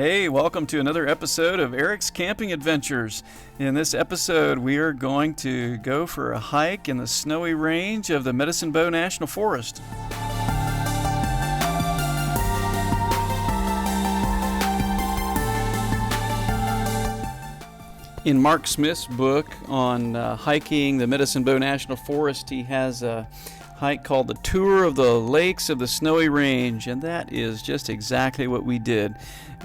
Hey, welcome to another episode of Eric's Camping Adventures. In this episode, we are going to go for a hike in the snowy range of the Medicine Bow National Forest. In Mark Smith's book on hiking the Medicine Bow National Forest, he has a hike called the Tour of the Lakes of the Snowy Range, and that is just exactly what we did.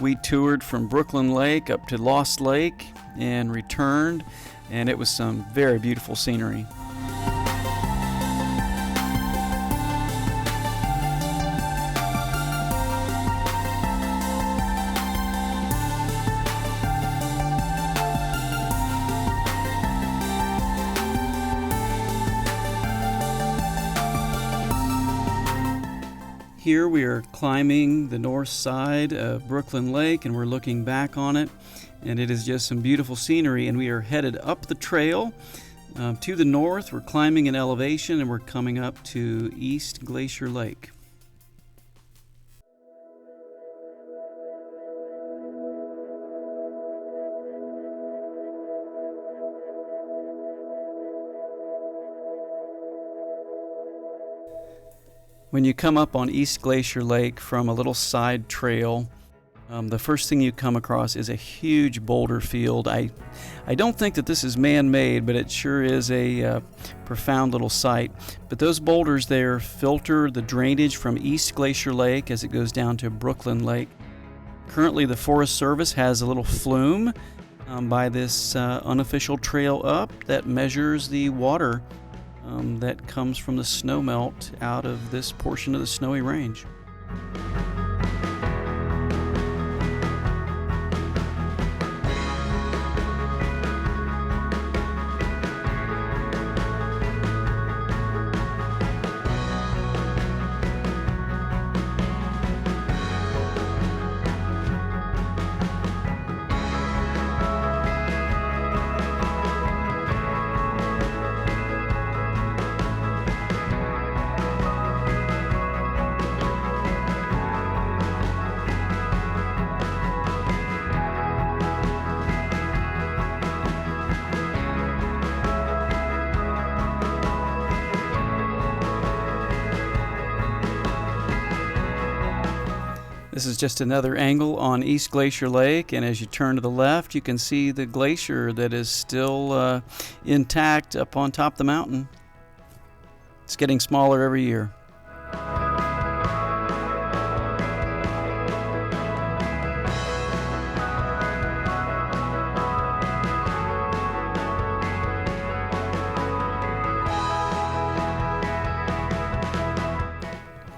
We toured from Brooklyn Lake up to Lost Lake and returned, and it was some very beautiful scenery. Here we are climbing the north side of Brooklyn Lake, and we're looking back on it, and it is just some beautiful scenery. And we are headed up the trail to the north. We're climbing an elevation, and we're coming up to East Glacier Lake. When you come up on East Glacier Lake from a little side trail, the first thing you come across is a huge boulder field. I don't think that this is man-made, but it sure is a profound little sight. But those boulders there filter the drainage from East Glacier Lake as it goes down to Brooklyn Lake. Currently, the Forest Service has a little flume by this unofficial trail up that measures the water that comes from the snowmelt out of this portion of the snowy range. This is just another angle on East Glacier Lake, and as you turn to the left, you can see the glacier that is still intact up on top of the mountain. It's getting smaller every year.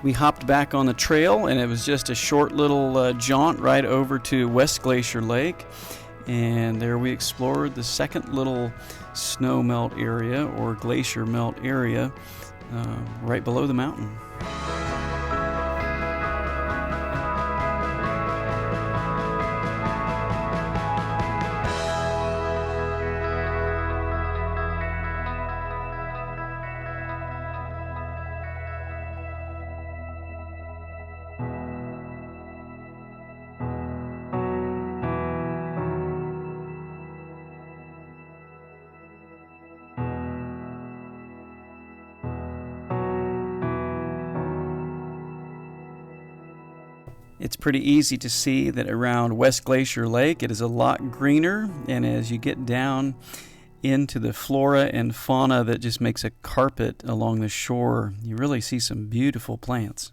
We hopped back on the trail, and it was just a short little jaunt right over to West Glacier Lake, and there we explored the second little snow melt area or glacier melt area right below the mountain. It's pretty easy to see that around West Glacier Lake it is a lot greener, and as you get down into the flora and fauna that just makes a carpet along the shore, you really see some beautiful plants.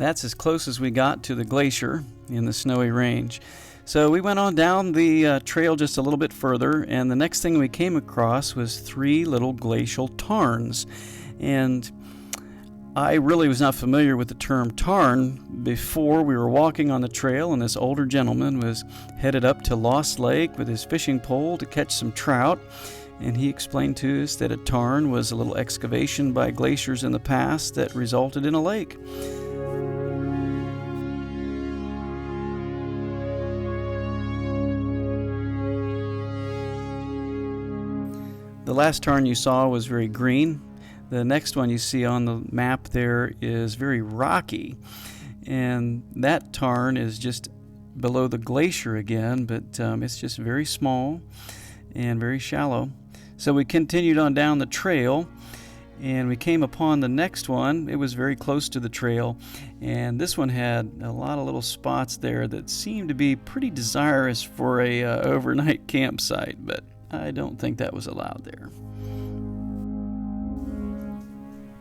that's as close as we got to the glacier in the Snowy Range. So we went on down the trail just a little bit further, and the next thing we came across was 3 little glacial tarns. And I really was not familiar with the term tarn before we were walking on the trail, and this older gentleman was headed up to Lost Lake with his fishing pole to catch some trout. And he explained to us that a tarn was a little excavation by glaciers in the past that resulted in a lake. The last tarn you saw was very green. The next one you see on the map there is very rocky. And that tarn is just below the glacier again, but it's just very small and very shallow. So we continued on down the trail, and we came upon the next one. It was very close to the trail, and this one had a lot of little spots there that seemed to be pretty desirous for a overnight campsite, but I don't think that was allowed there.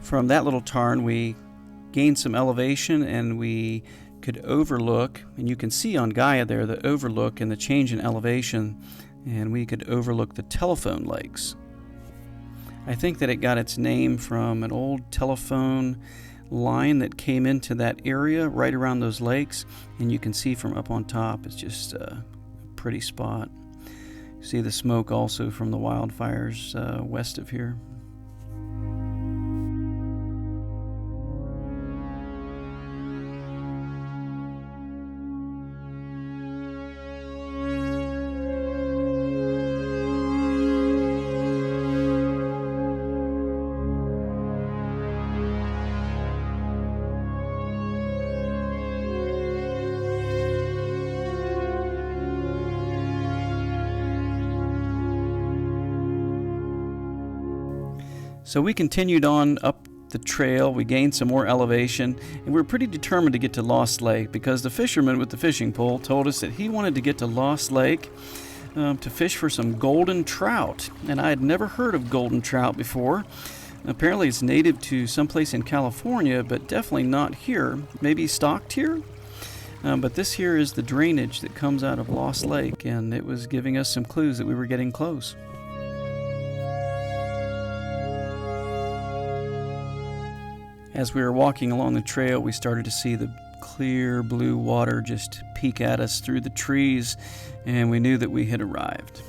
From that little tarn, we gained some elevation, and we could overlook, and you can see on Gaia there the overlook and the change in elevation, and we could overlook the telephone lakes. I think that it got its name from an old telephone line that came into that area right around those lakes, and you can see from up on top it's just a pretty spot. You see the smoke also from the wildfires west of here. So we continued on up the trail. We gained some more elevation, and we were pretty determined to get to Lost Lake because the fisherman with the fishing pole told us that he wanted to get to Lost Lake to fish for some golden trout. And I had never heard of golden trout before. Apparently it's native to someplace in California, but definitely not here. Maybe stocked here? But this here is the drainage that comes out of Lost Lake, and it was giving us some clues that we were getting close. As we were walking along the trail, we started to see the clear blue water just peek at us through the trees, and we knew that we had arrived.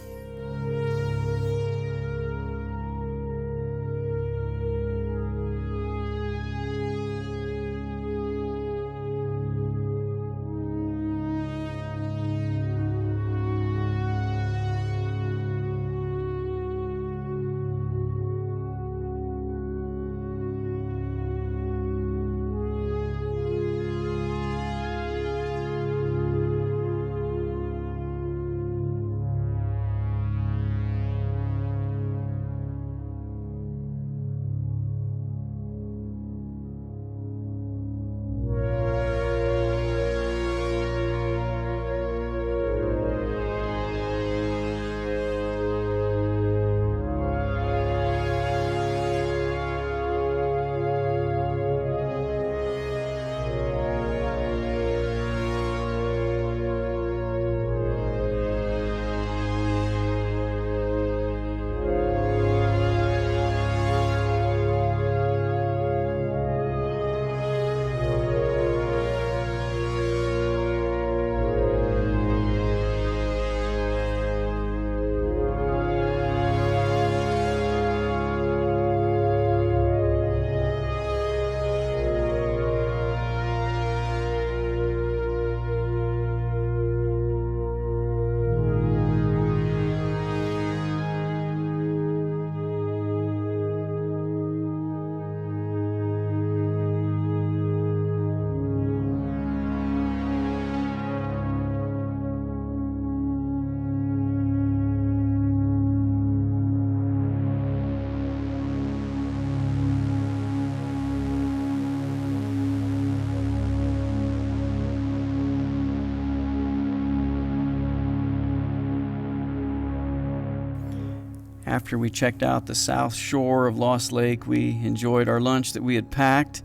After we checked out the south shore of Lost Lake, we enjoyed our lunch that we had packed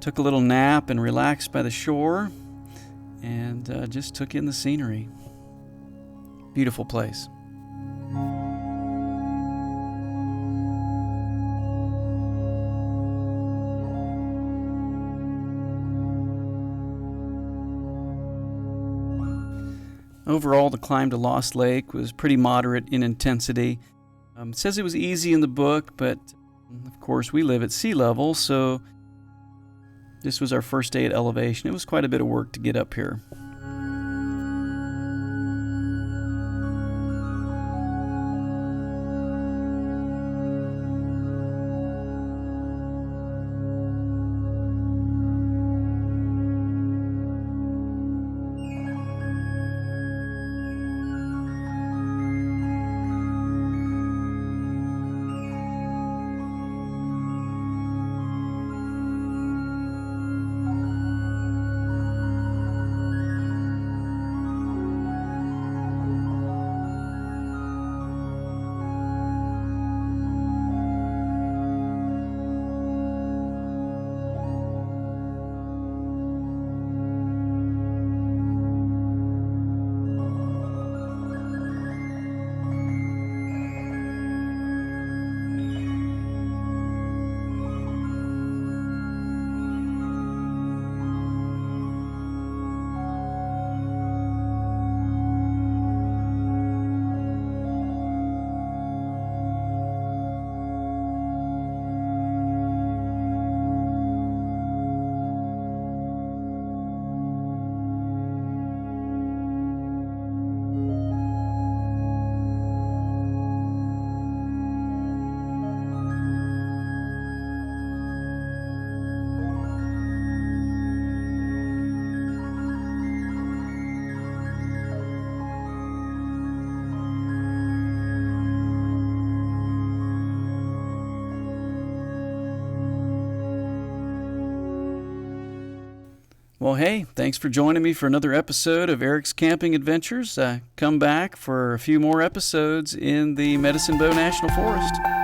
took a little nap and relaxed by the shore, and just took in the scenery. Beautiful place. Overall, the climb to Lost Lake was pretty moderate in intensity. It says it was easy in the book, but of course we live at sea level, so this was our first day at elevation. It was quite a bit of work to get up here. Well, hey, thanks for joining me for another episode of Eric's Camping Adventures. Come back for a few more episodes in the Medicine Bow National Forest.